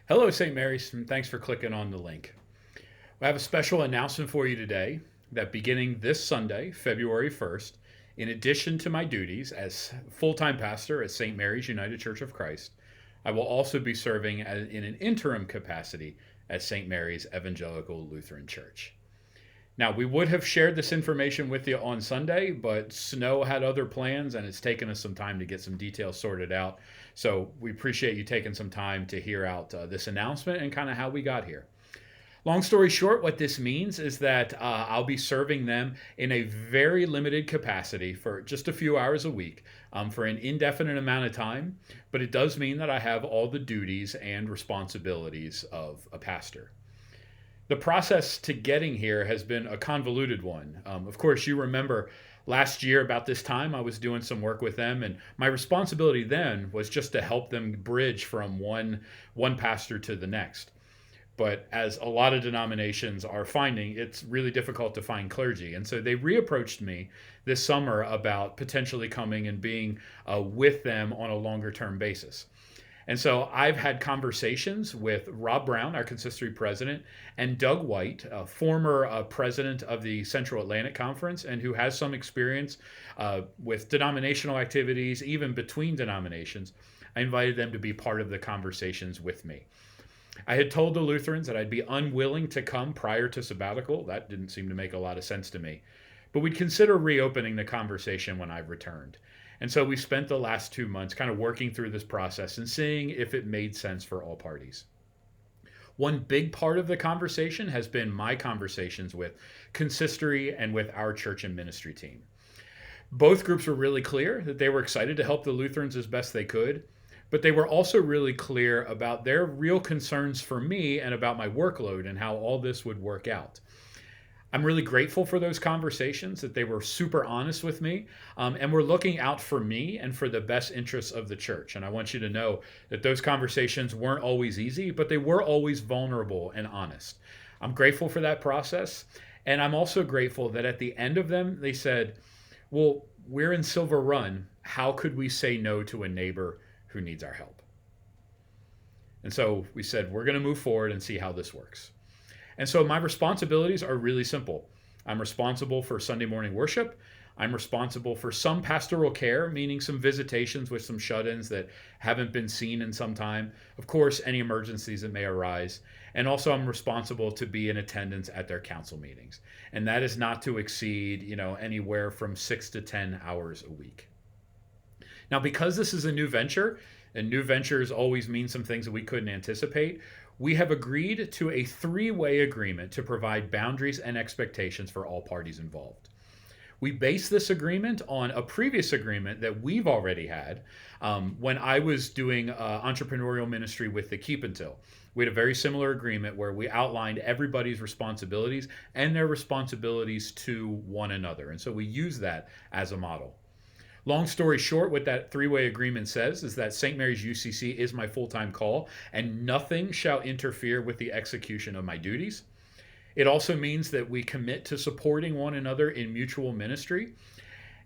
Hello, St. Mary's, and thanks for clicking on the link. I have a special announcement for you today that beginning this Sunday, February 1st, in addition to my duties as full-time pastor at St. Mary's United Church of Christ, I will also be serving in an interim capacity at St. Mary's Evangelical Lutheran Church. Now, we would have shared this information with you on Sunday, but Snow had other plans and it's taken us some time to get some details sorted out. So we appreciate you taking some time to hear out this announcement and kind of how we got here. Long story short, what this means is that I'll be serving them in a very limited capacity for just a few hours a week for an indefinite amount of time, but it does mean that I have all the duties and responsibilities of a pastor. The process to getting here has been a convoluted one. Of course, you remember last year about this time I was doing some work with them, and my responsibility then was just to help them bridge from one pastor to the next. But as a lot of denominations are finding, it's really difficult to find clergy. And so they reapproached me this summer about potentially coming and being with them on a longer term basis. And so I've had conversations with Rob Brown, our consistory president, and Doug White, a former president of the Central Atlantic Conference, and who has some experience with denominational activities, even between denominations. I invited them to be part of the conversations with me. I had told the Lutherans that I'd be unwilling to come prior to sabbatical. That didn't seem to make a lot of sense to me. But we'd consider reopening the conversation when I returned. And so we spent the last 2 months kind of working through this process and seeing if it made sense for all parties. One big part of the conversation has been my conversations with consistory and with our church and ministry team. Both groups were really clear that they were excited to help the Lutherans as best they could, but they were also really clear about their real concerns for me and about my workload and how all this would work out. I'm really grateful for those conversations, that they were super honest with me, and were looking out for me and for the best interests of the church. And I want you to know that those conversations weren't always easy, but they were always vulnerable and honest. I'm grateful for that process. And I'm also grateful that at the end of them, they said, well, we're in Silver Run. How could we say no to a neighbor who needs our help? And so we said, we're going to move forward and see how this works. And so my responsibilities are really simple. I'm responsible for Sunday morning worship. I'm responsible for some pastoral care, meaning some visitations with some shut-ins that haven't been seen in some time. Of course, any emergencies that may arise. And also I'm responsible to be in attendance at their council meetings. And that is not to exceed, anywhere from 6 to 10 hours a week. Now, because this is a new venture, and new ventures always mean some things that we couldn't anticipate, we have agreed to a 3-way agreement to provide boundaries and expectations for all parties involved. We base this agreement on a previous agreement that we've already had when I was doing entrepreneurial ministry with the Keep Until. We had a very similar agreement where we outlined everybody's responsibilities and their responsibilities to one another. And so we use that as a model. Long story short, what that 3-way agreement says is that St. Mary's UCC is my full-time call, and nothing shall interfere with the execution of my duties. It also means that we commit to supporting one another in mutual ministry.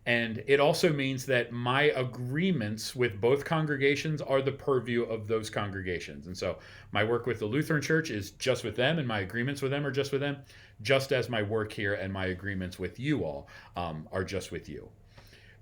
And it also means that my agreements with both congregations are the purview of those congregations. And so my work with the Lutheran Church is just with them, and my agreements with them are just with them, just as my work here and my agreements with you all are just with you.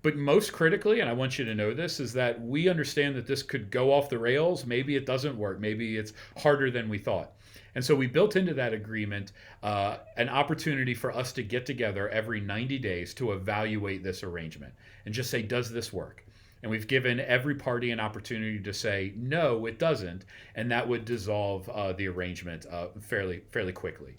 But most critically, and I want you to know this, is that we understand that this could go off the rails. Maybe it doesn't work. Maybe it's harder than we thought. And so we built into that agreement an opportunity for us to get together every 90 days to evaluate this arrangement and just say, does this work? And we've given every party an opportunity to say, no, it doesn't. And that would dissolve the arrangement fairly quickly.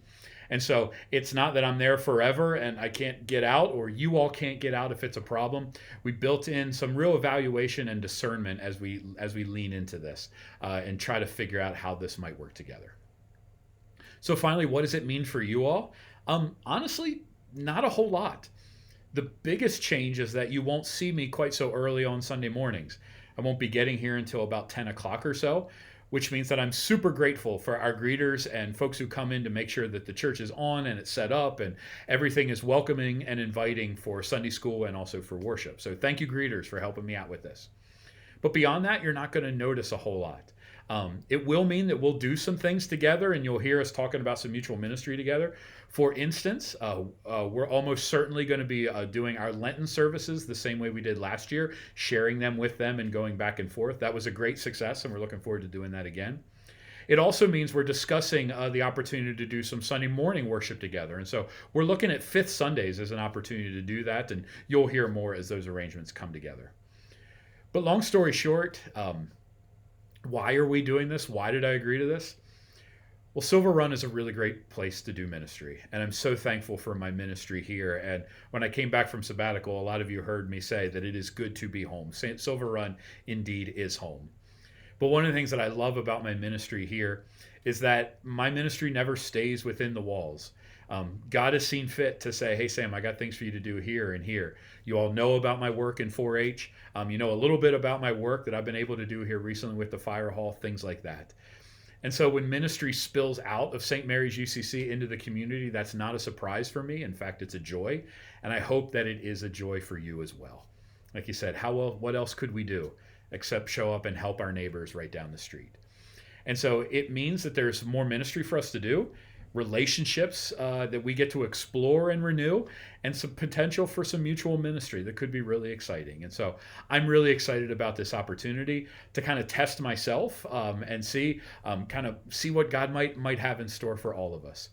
And so it's not that I'm there forever and I can't get out, or you all can't get out if it's a problem. We built in some real evaluation and discernment as we lean into this and try to figure out how this might work together. So finally, what does it mean for you all? Honestly, not a whole lot. The biggest change is that you won't see me quite so early on Sunday mornings. I won't be getting here until about 10 o'clock or so, which means that I'm super grateful for our greeters and folks who come in to make sure that the church is on and it's set up and everything is welcoming and inviting for Sunday school and also for worship. So thank you, greeters, for helping me out with this. But beyond that, you're not going to notice a whole lot. It will mean that we'll do some things together, and you'll hear us talking about some mutual ministry together. For instance, we're almost certainly going to be doing our Lenten services the same way we did last year, sharing them with them and going back and forth. That was a great success, and we're looking forward to doing that again. It also means we're discussing the opportunity to do some Sunday morning worship together. And so we're looking at fifth Sundays as an opportunity to do that, and you'll hear more as those arrangements come together. But long story short, why are we doing this? Why did I agree to this? Well, Silver Run is a really great place to do ministry, and I'm so thankful for my ministry here. And when I came back from sabbatical, a lot of you heard me say that it is good to be home. Silver Run indeed is home. But one of the things that I love about my ministry here is that my ministry never stays within the walls. God has seen fit to say, hey, Sam, I got things for you to do here and here. You all know about my work in 4-H. You know a little bit about my work that I've been able to do here recently with the fire hall, things like that. And so when ministry spills out of St. Mary's UCC into the community, that's not a surprise for me. In fact, it's a joy. And I hope that it is a joy for you as well. Like you said, what else could we do except show up and help our neighbors right down the street? And so it means that there's more ministry for us to do, relationships that we get to explore and renew, and some potential for some mutual ministry that could be really exciting. And so I'm really excited about this opportunity to kind of test myself and see what God might have in store for all of us.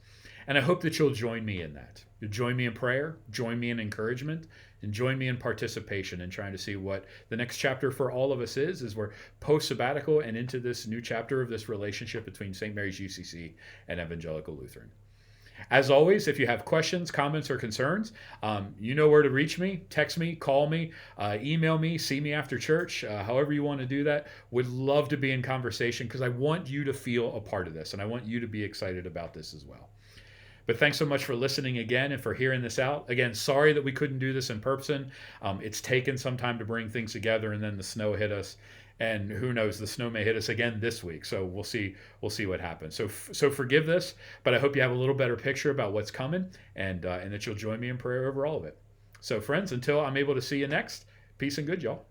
And I hope that you'll join me in that. You'll join me in prayer, join me in encouragement, and join me in participation in trying to see what the next chapter for all of us is as we're post-sabbatical and into this new chapter of this relationship between St. Mary's UCC and Evangelical Lutheran. As always, if you have questions, comments, or concerns, you know where to reach me. Text me, call me, email me, see me after church, however you want to do that. Would love to be in conversation because I want you to feel a part of this, and I want you to be excited about this as well. But thanks so much for listening again and for hearing this out. Again, sorry that we couldn't do this in person. It's taken some time to bring things together, and then the snow hit us. And who knows, the snow may hit us again this week. So we'll see what happens. So forgive this, but I hope you have a little better picture about what's coming, and that you'll join me in prayer over all of it. So friends, until I'm able to see you next, peace and good, y'all.